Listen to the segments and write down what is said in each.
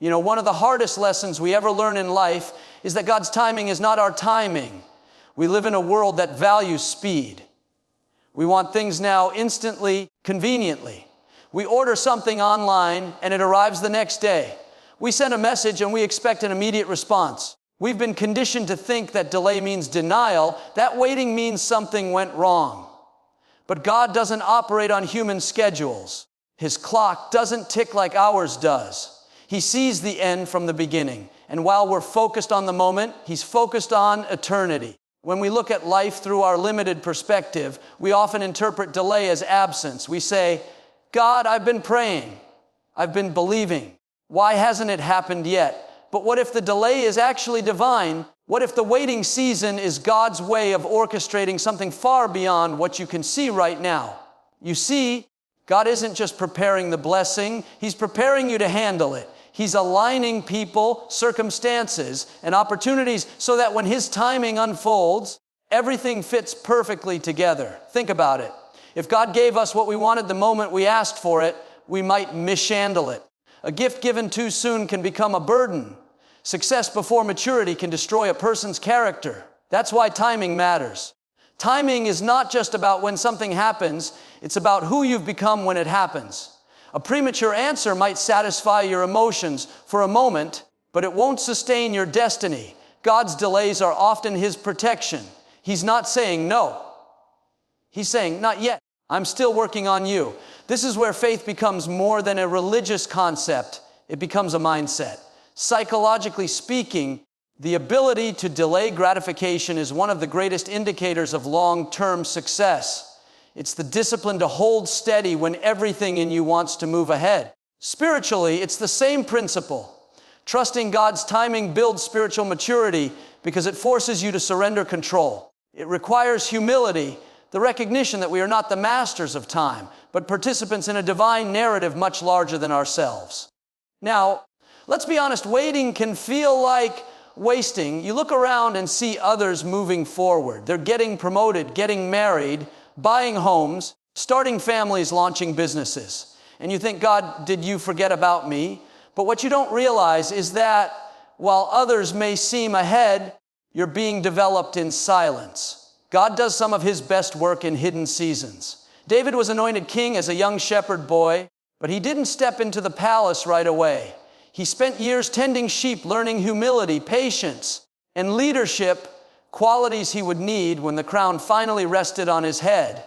You know, one of the hardest lessons we ever learn in life is that God's timing is not our timing. We live in a world that values speed. We want things now instantly, conveniently. We order something online and it arrives the next day. We send a message and we expect an immediate response. We've been conditioned to think that delay means denial, that waiting means something went wrong. But God doesn't operate on human schedules. His clock doesn't tick like ours does. He sees the end from the beginning. And while we're focused on the moment, He's focused on eternity. When we look at life through our limited perspective, we often interpret delay as absence. We say, God, I've been praying. I've been believing. Why hasn't it happened yet? But what if the delay is actually divine? What if the waiting season is God's way of orchestrating something far beyond what you can see right now? You see, God isn't just preparing the blessing. He's preparing you to handle it. He's aligning people, circumstances, and opportunities so that when His timing unfolds, everything fits perfectly together. Think about it. If God gave us what we wanted the moment we asked for it, we might mishandle it. A gift given too soon can become a burden. Success before maturity can destroy a person's character. That's why timing matters. Timing is not just about when something happens, it's about who you've become when it happens. A premature answer might satisfy your emotions for a moment, but it won't sustain your destiny. God's delays are often His protection. He's not saying no. He's saying, not yet. I'm still working on you. This is where faith becomes more than a religious concept. It becomes a mindset. Psychologically speaking, the ability to delay gratification is one of the greatest indicators of long-term success. It's the discipline to hold steady when everything in you wants to move ahead. Spiritually, it's the same principle. Trusting God's timing builds spiritual maturity because it forces you to surrender control. It requires humility, the recognition that we are not the masters of time, but participants in a divine narrative much larger than ourselves. Now, let's be honest, waiting can feel like wasting. You look around and see others moving forward. They're getting promoted, getting married, buying homes, starting families, launching businesses. And you think, God, did you forget about me? But what you don't realize is that while others may seem ahead, you're being developed in silence. God does some of His best work in hidden seasons. David was anointed king as a young shepherd boy, but he didn't step into the palace right away. He spent years tending sheep, learning humility, patience, and leadership, qualities he would need when the crown finally rested on his head.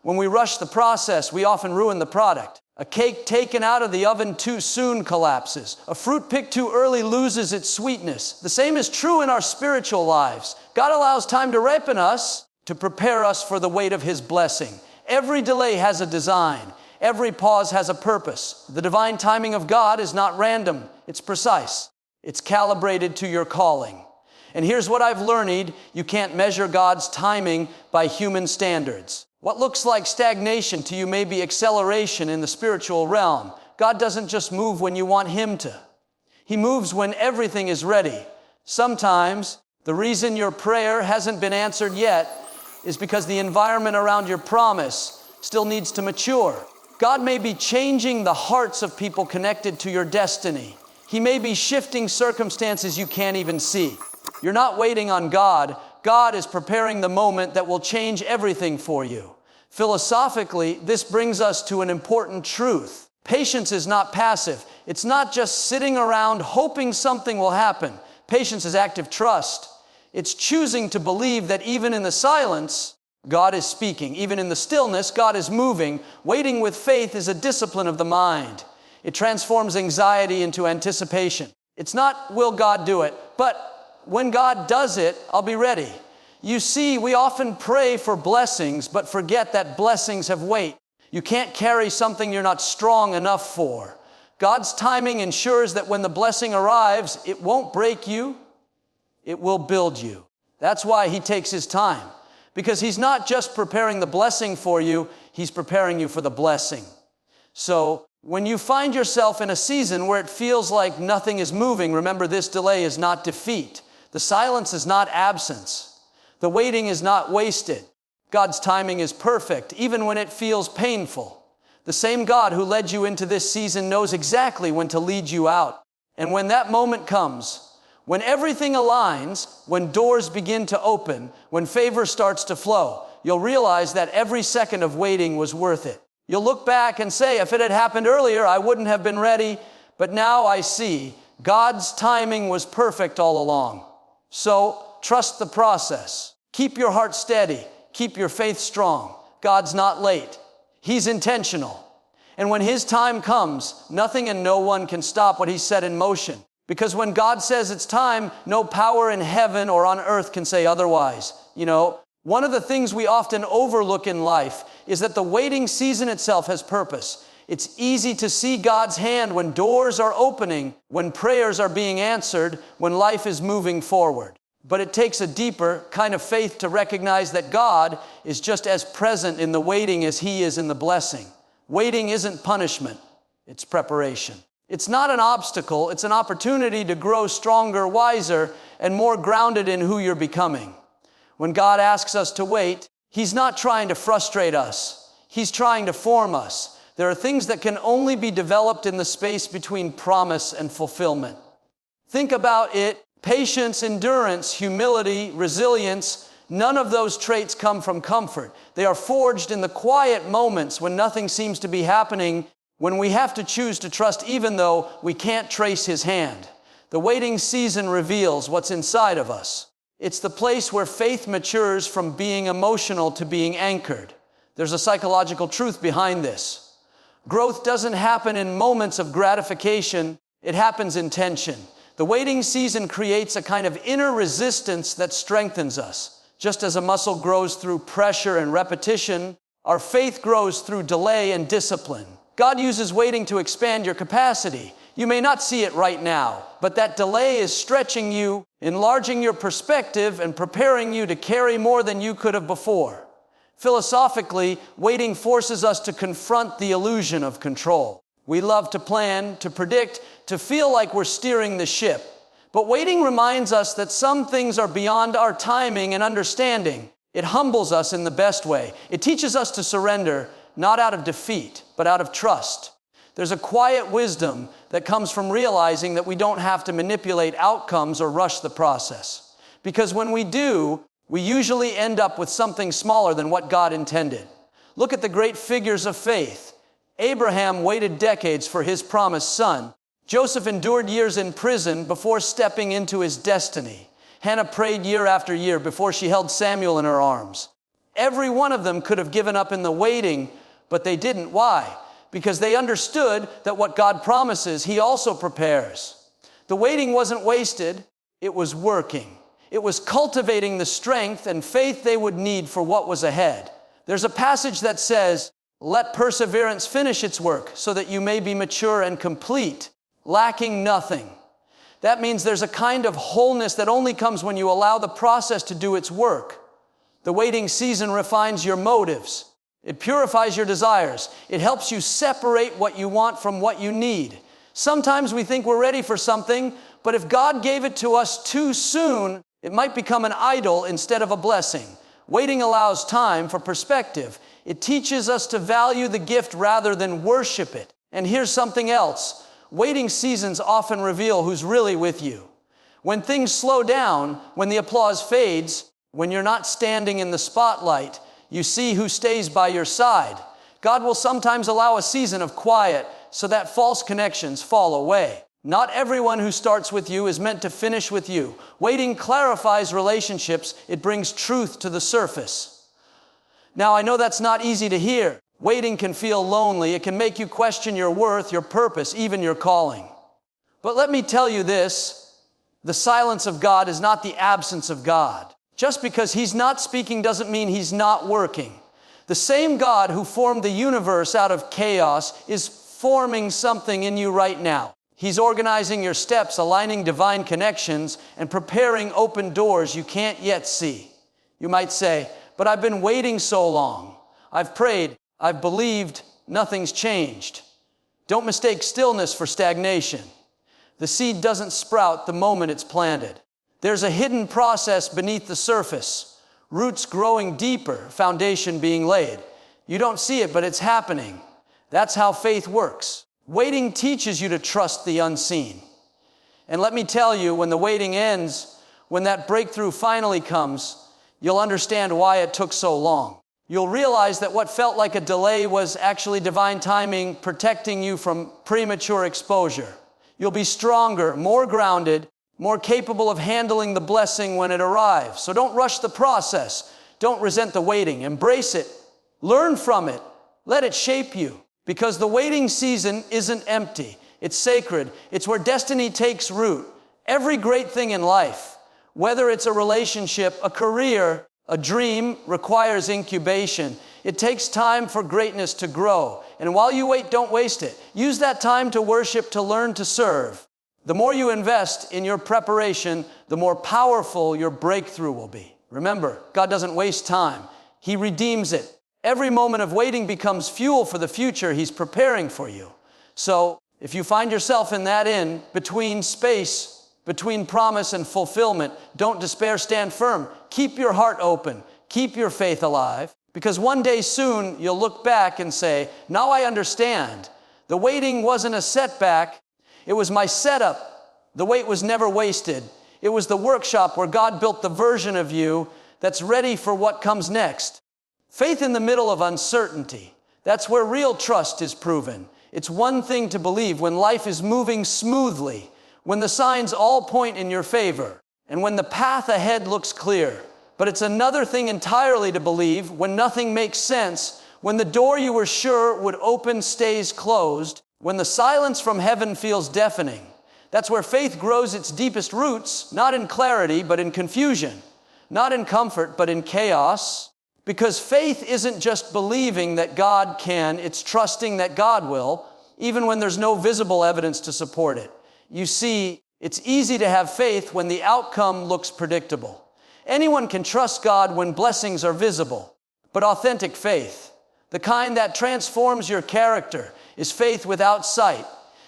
When we rush the process, we often ruin the product. A cake taken out of the oven too soon collapses. A fruit picked too early loses its sweetness. The same is true in our spiritual lives. God allows time to ripen us, to prepare us for the weight of His blessing. Every delay has a design. Every pause has a purpose. The divine timing of God is not random. It's precise. It's calibrated to your calling. And here's what I've learned. You can't measure God's timing by human standards. What looks like stagnation to you may be acceleration in the spiritual realm. God doesn't just move when you want Him to. He moves when everything is ready. Sometimes the reason your prayer hasn't been answered yet is because the environment around your promise still needs to mature. God may be changing the hearts of people connected to your destiny. He may be shifting circumstances you can't even see. You're not waiting on God. God is preparing the moment that will change everything for you. Philosophically, this brings us to an important truth. Patience is not passive. It's not just sitting around hoping something will happen. Patience is active trust. It's choosing to believe that even in the silence, God is speaking. Even in the stillness, God is moving. Waiting with faith is a discipline of the mind. It transforms anxiety into anticipation. It's not, will God do it? But when God does it, I'll be ready. You see, we often pray for blessings, but forget that blessings have weight. You can't carry something you're not strong enough for. God's timing ensures that when the blessing arrives, it won't break you, it will build you. That's why He takes His time. Because He's not just preparing the blessing for you, He's preparing you for the blessing. So, when you find yourself in a season where it feels like nothing is moving, remember this delay is not defeat. The silence is not absence. The waiting is not wasted. God's timing is perfect, even when it feels painful. The same God who led you into this season knows exactly when to lead you out. And when that moment comes, when everything aligns, when doors begin to open, when favor starts to flow, you'll realize that every second of waiting was worth it. You'll look back and say, if it had happened earlier, I wouldn't have been ready, but now I see God's timing was perfect all along. So trust the process. Keep your heart steady. Keep your faith strong. God's not late. He's intentional. And when His time comes, nothing and no one can stop what He set in motion. Because when God says it's time, no power in heaven or on earth can say otherwise. One of the things we often overlook in life is that the waiting season itself has purpose. It's easy to see God's hand when doors are opening, when prayers are being answered, when life is moving forward. But it takes a deeper kind of faith to recognize that God is just as present in the waiting as He is in the blessing. Waiting isn't punishment, it's preparation. It's not an obstacle, it's an opportunity to grow stronger, wiser, and more grounded in who you're becoming. When God asks us to wait, He's not trying to frustrate us. He's trying to form us. There are things that can only be developed in the space between promise and fulfillment. Think about it. Patience, endurance, humility, resilience, none of those traits come from comfort. They are forged in the quiet moments when nothing seems to be happening, when we have to choose to trust even though we can't trace His hand. The waiting season reveals what's inside of us. It's the place where faith matures from being emotional to being anchored. There's a psychological truth behind this. Growth doesn't happen in moments of gratification. It happens in tension. The waiting season creates a kind of inner resistance that strengthens us. Just as a muscle grows through pressure and repetition, our faith grows through delay and discipline. God uses waiting to expand your capacity. You may not see it right now, but that delay is stretching you, enlarging your perspective, and preparing you to carry more than you could have before. Philosophically, waiting forces us to confront the illusion of control. We love to plan, to predict, to feel like we're steering the ship. But waiting reminds us that some things are beyond our timing and understanding. It humbles us in the best way. It teaches us to surrender, not out of defeat, but out of trust. There's a quiet wisdom that comes from realizing that we don't have to manipulate outcomes or rush the process. Because when we do, we usually end up with something smaller than what God intended. Look at the great figures of faith. Abraham waited decades for his promised son. Joseph endured years in prison before stepping into his destiny. Hannah prayed year after year before she held Samuel in her arms. Every one of them could have given up in the waiting, but they didn't. Why? Because they understood that what God promises, He also prepares. The waiting wasn't wasted, it was working. It was cultivating the strength and faith they would need for what was ahead. There's a passage that says, "Let perseverance finish its work, so that you may be mature and complete, lacking nothing." That means there's a kind of wholeness that only comes when you allow the process to do its work. The waiting season refines your motives. It purifies your desires. It helps you separate what you want from what you need. Sometimes we think we're ready for something, but if God gave it to us too soon, it might become an idol instead of a blessing. Waiting allows time for perspective. It teaches us to value the gift rather than worship it. And here's something else. Waiting seasons often reveal who's really with you. When things slow down, when the applause fades, when you're not standing in the spotlight, you see who stays by your side. God will sometimes allow a season of quiet so that false connections fall away. Not everyone who starts with you is meant to finish with you. Waiting clarifies relationships. It brings truth to the surface. Now, I know that's not easy to hear. Waiting can feel lonely. It can make you question your worth, your purpose, even your calling. But let me tell you this, the silence of God is not the absence of God. Just because He's not speaking doesn't mean He's not working. The same God who formed the universe out of chaos is forming something in you right now. He's organizing your steps, aligning divine connections, and preparing open doors you can't yet see. You might say, "But I've been waiting so long. I've prayed, I've believed, nothing's changed." Don't mistake stillness for stagnation. The seed doesn't sprout the moment it's planted. There's a hidden process beneath the surface, roots growing deeper, foundation being laid. You don't see it, but it's happening. That's how faith works. Waiting teaches you to trust the unseen. And let me tell you, when the waiting ends, when that breakthrough finally comes, you'll understand why it took so long. You'll realize that what felt like a delay was actually divine timing protecting you from premature exposure. You'll be stronger, more grounded, more capable of handling the blessing when it arrives. So don't rush the process. Don't resent the waiting. Embrace it. Learn from it. Let it shape you. Because the waiting season isn't empty. It's sacred. It's where destiny takes root. Every great thing in life, whether it's a relationship, a career, a dream, requires incubation. It takes time for greatness to grow. And while you wait, don't waste it. Use that time to worship, to learn, to serve. The more you invest in your preparation, the more powerful your breakthrough will be. Remember, God doesn't waste time. He redeems it. Every moment of waiting becomes fuel for the future He's preparing for you. So, if you find yourself in that between space, between promise and fulfillment, don't despair, stand firm. Keep your heart open. Keep your faith alive. Because one day soon, you'll look back and say, now I understand. The waiting wasn't a setback. It was my setup. The wait was never wasted. It was the workshop where God built the version of you that's ready for what comes next. Faith in the middle of uncertainty. That's where real trust is proven. It's one thing to believe when life is moving smoothly, when the signs all point in your favor, and when the path ahead looks clear. But it's another thing entirely to believe when nothing makes sense, when the door you were sure would open stays closed, when the silence from heaven feels deafening. That's where faith grows its deepest roots, not in clarity, but in confusion, not in comfort, but in chaos. Because faith isn't just believing that God can, it's trusting that God will, even when there's no visible evidence to support it. You see, it's easy to have faith when the outcome looks predictable. Anyone can trust God when blessings are visible. But authentic faith, the kind that transforms your character, is faith without sight.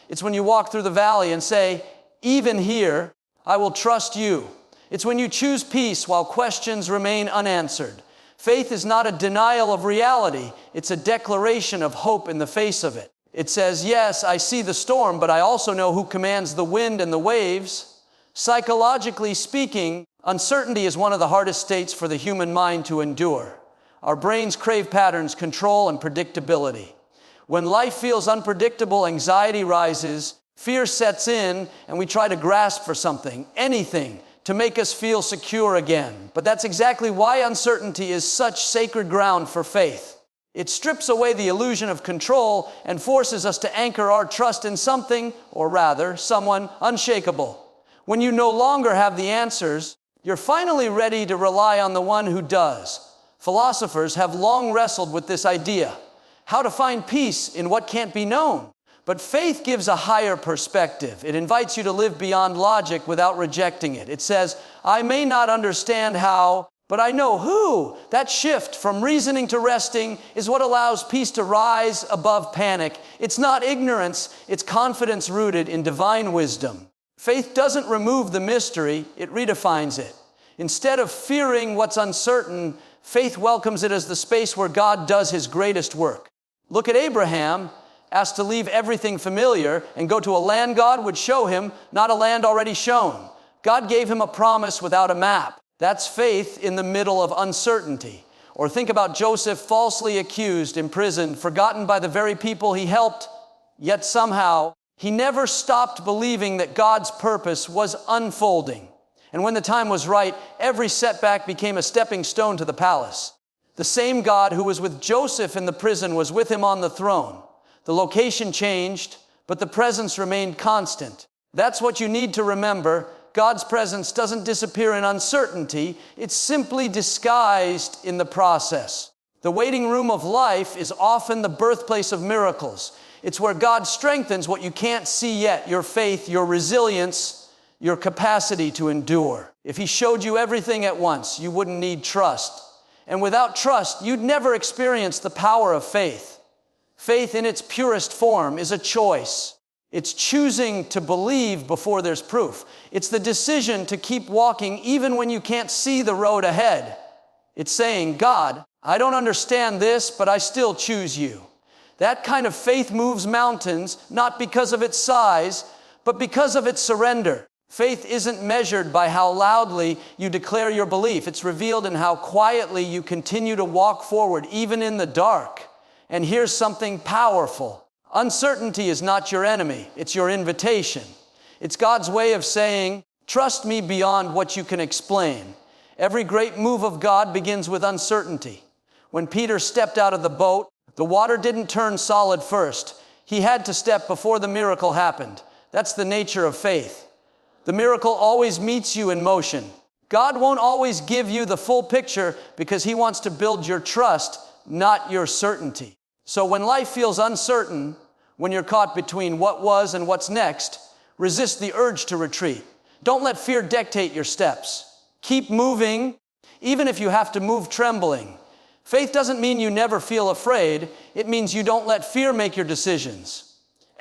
It's when you walk through the valley and say, even here, I will trust you. It's when you choose peace while questions remain unanswered. Faith is not a denial of reality. It's a declaration of hope in the face of it. It says, yes, I see the storm, but I also know who commands the wind and the waves. Psychologically speaking, uncertainty is one of the hardest states for the human mind to endure. Our brains crave patterns, control, and predictability. When life feels unpredictable, anxiety rises, fear sets in, and we try to grasp for something, anything, to make us feel secure again. But that's exactly why uncertainty is such sacred ground for faith. It strips away the illusion of control and forces us to anchor our trust in something, or rather, someone unshakable. When you no longer have the answers, you're finally ready to rely on the one who does. Philosophers have long wrestled with this idea, how to find peace in what can't be known. But faith gives a higher perspective. It invites you to live beyond logic without rejecting it. It says, I may not understand how, but I know who. That shift from reasoning to resting is what allows peace to rise above panic. It's not ignorance, it's confidence rooted in divine wisdom. Faith doesn't remove the mystery, it redefines it. Instead of fearing what's uncertain, faith welcomes it as the space where God does His greatest work. Look at Abraham, asked to leave everything familiar and go to a land God would show him, not a land already shown. God gave him a promise without a map. That's faith in the middle of uncertainty. Or think about Joseph, falsely accused, imprisoned, forgotten by the very people he helped, yet somehow he never stopped believing that God's purpose was unfolding. And when the time was right, every setback became a stepping stone to the palace. The same God who was with Joseph in the prison was with him on the throne. The location changed, but the presence remained constant. That's what you need to remember. God's presence doesn't disappear in uncertainty. It's simply disguised in the process. The waiting room of life is often the birthplace of miracles. It's where God strengthens what you can't see yet, your faith, your resilience, your capacity to endure. If He showed you everything at once, you wouldn't need trust. And without trust, you'd never experience the power of faith. Faith in its purest form is a choice. It's choosing to believe before there's proof. It's the decision to keep walking even when you can't see the road ahead. It's saying, God, I don't understand this, but I still choose you. That kind of faith moves mountains, not because of its size, but because of its surrender. Faith isn't measured by how loudly you declare your belief. It's revealed in how quietly you continue to walk forward, even in the dark. And here's something powerful. Uncertainty is not your enemy. It's your invitation. It's God's way of saying, trust me beyond what you can explain. Every great move of God begins with uncertainty. When Peter stepped out of the boat, the water didn't turn solid first. He had to step before the miracle happened. That's the nature of faith. The miracle always meets you in motion. God won't always give you the full picture because He wants to build your trust, not your certainty. So when life feels uncertain, when you're caught between what was and what's next, resist the urge to retreat. Don't let fear dictate your steps. Keep moving, even if you have to move trembling. Faith doesn't mean you never feel afraid. It means you don't let fear make your decisions.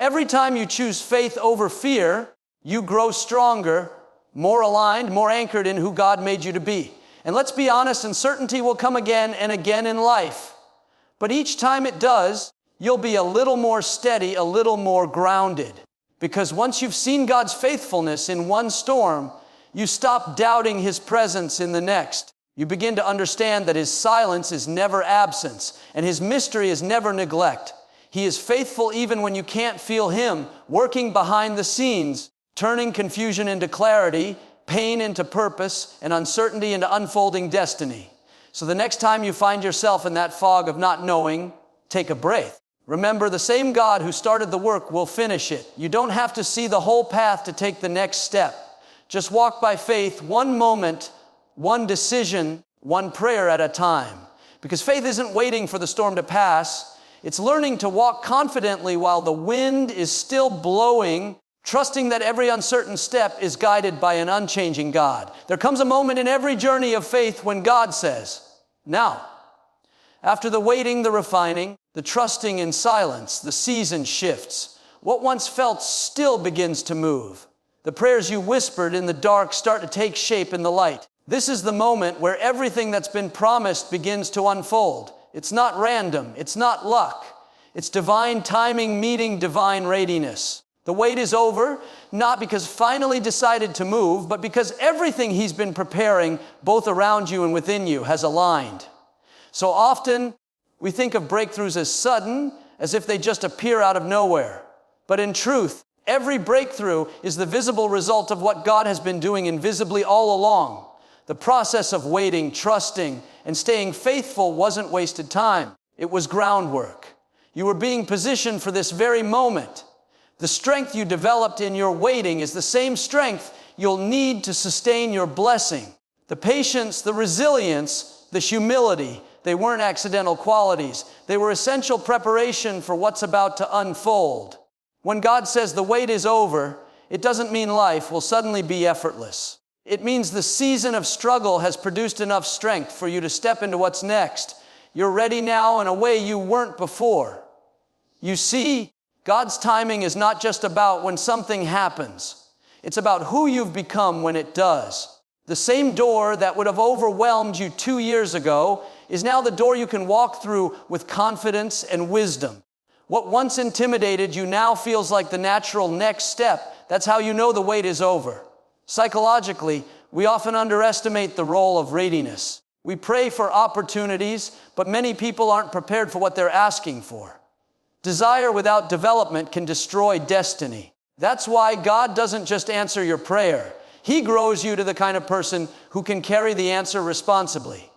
Every time you choose faith over fear, you grow stronger, more aligned, more anchored in who God made you to be. And let's be honest, uncertainty will come again and again in life. But each time it does, you'll be a little more steady, a little more grounded. Because once you've seen God's faithfulness in one storm, you stop doubting His presence in the next. You begin to understand that His silence is never absence, and His mystery is never neglect. He is faithful even when you can't feel Him, working behind the scenes, turning confusion into clarity, pain into purpose, and uncertainty into unfolding destiny. So the next time you find yourself in that fog of not knowing, take a breath. Remember, the same God who started the work will finish it. You don't have to see the whole path to take the next step. Just walk by faith, one moment, one decision, one prayer at a time. Because faith isn't waiting for the storm to pass. It's learning to walk confidently while the wind is still blowing, trusting that every uncertain step is guided by an unchanging God. There comes a moment in every journey of faith when God says, now. After the waiting, the refining, the trusting in silence, the season shifts. What once felt still begins to move. The prayers you whispered in the dark start to take shape in the light. This is the moment where everything that's been promised begins to unfold. It's not random. It's not luck. It's divine timing meeting divine readiness. The wait is over, not because finally decided to move, but because everything He's been preparing, both around you and within you, has aligned. So often, we think of breakthroughs as sudden, as if they just appear out of nowhere. But in truth, every breakthrough is the visible result of what God has been doing invisibly all along. The process of waiting, trusting, and staying faithful wasn't wasted time. It was groundwork. You were being positioned for this very moment. The strength you developed in your waiting is the same strength you'll need to sustain your blessing. The patience, the resilience, the humility, they weren't accidental qualities. They were essential preparation for what's about to unfold. When God says the wait is over, it doesn't mean life will suddenly be effortless. It means the season of struggle has produced enough strength for you to step into what's next. You're ready now in a way you weren't before. You see, God's timing is not just about when something happens. It's about who you've become when it does. The same door that would have overwhelmed you 2 years ago is now the door you can walk through with confidence and wisdom. What once intimidated you now feels like the natural next step. That's how you know the wait is over. Psychologically, we often underestimate the role of readiness. We pray for opportunities, but many people aren't prepared for what they're asking for. Desire without development can destroy destiny. That's why God doesn't just answer your prayer. He grows you to the kind of person who can carry the answer responsibly.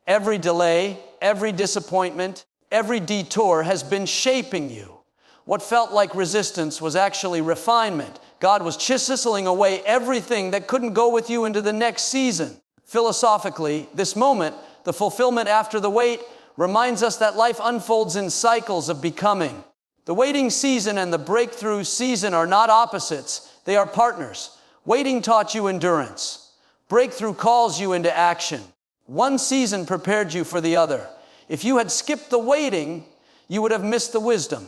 Every delay, every disappointment, every detour has been shaping you. What felt like resistance was actually refinement. God was chiseling away everything that couldn't go with you into the next season. Philosophically, this moment, the fulfillment after the wait, reminds us that life unfolds in cycles of becoming. The waiting season and the breakthrough season are not opposites. They are partners. Waiting taught you endurance. Breakthrough calls you into action. One season prepared you for the other. If you had skipped the waiting, you would have missed the wisdom.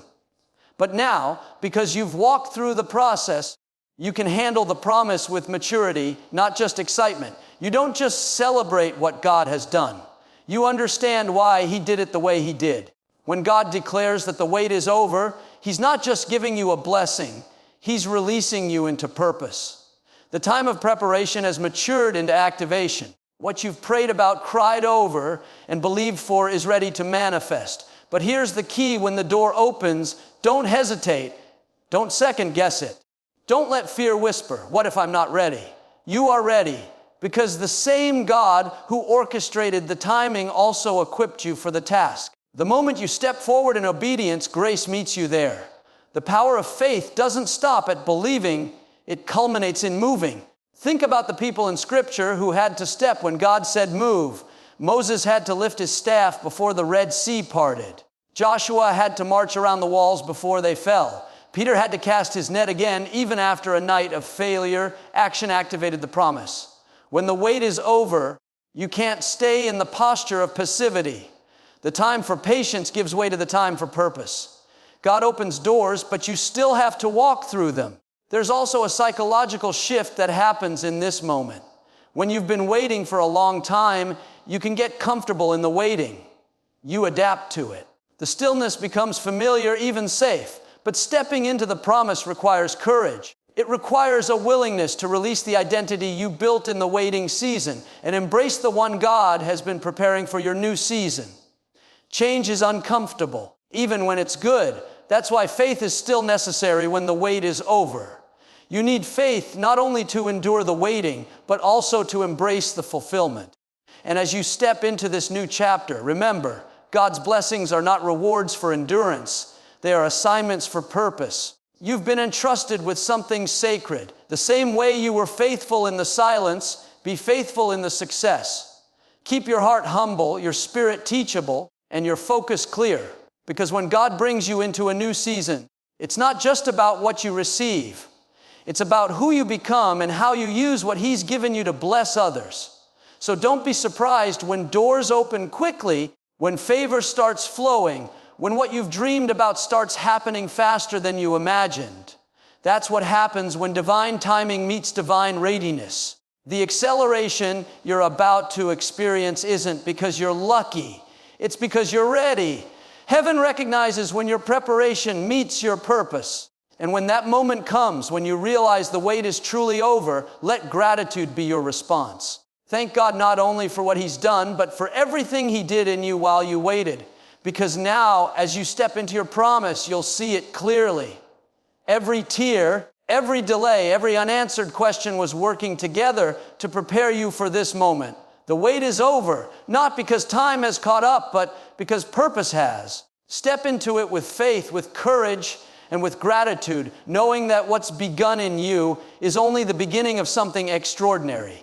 But now, because you've walked through the process, you can handle the promise with maturity, not just excitement. You don't just celebrate what God has done. You understand why He did it the way He did. When God declares that the wait is over, He's not just giving you a blessing. He's releasing you into purpose. The time of preparation has matured into activation. What you've prayed about, cried over, and believed for is ready to manifest. But here's the key: when the door opens, don't hesitate. Don't second guess it. Don't let fear whisper, "What if I'm not ready?" You are ready, because the same God who orchestrated the timing also equipped you for the task. The moment you step forward in obedience, grace meets you there. The power of faith doesn't stop at believing, it culminates in moving. Think about the people in Scripture who had to step when God said move. Moses had to lift his staff before the Red Sea parted. Joshua had to march around the walls before they fell. Peter had to cast his net again, even after a night of failure. Action activated the promise. When the wait is over, you can't stay in the posture of passivity. The time for patience gives way to the time for purpose. God opens doors, but you still have to walk through them. There's also a psychological shift that happens in this moment. When you've been waiting for a long time, you can get comfortable in the waiting. You adapt to it. The stillness becomes familiar, even safe. But stepping into the promise requires courage. It requires a willingness to release the identity you built in the waiting season and embrace the one God has been preparing for your new season. Change is uncomfortable, even when it's good. That's why faith is still necessary when the wait is over. You need faith not only to endure the waiting, but also to embrace the fulfillment. And as you step into this new chapter, remember, God's blessings are not rewards for endurance. They are assignments for purpose. You've been entrusted with something sacred. The same way you were faithful in the silence, be faithful in the success. Keep your heart humble, your spirit teachable, and your focus clear. Because when God brings you into a new season, it's not just about what you receive. It's about who you become and how you use what He's given you to bless others. So don't be surprised when doors open quickly, when favor starts flowing, when what you've dreamed about starts happening faster than you imagined. That's what happens when divine timing meets divine readiness. The acceleration you're about to experience isn't because you're lucky. It's because you're ready. Heaven recognizes when your preparation meets your purpose. And when that moment comes, when you realize the wait is truly over, let gratitude be your response. Thank God not only for what He's done, but for everything He did in you while you waited. Because now, as you step into your promise, you'll see it clearly. Every tear, every delay, every unanswered question was working together to prepare you for this moment. The wait is over, not because time has caught up, but because purpose has. Step into it with faith, with courage, and with gratitude, knowing that what's begun in you is only the beginning of something extraordinary.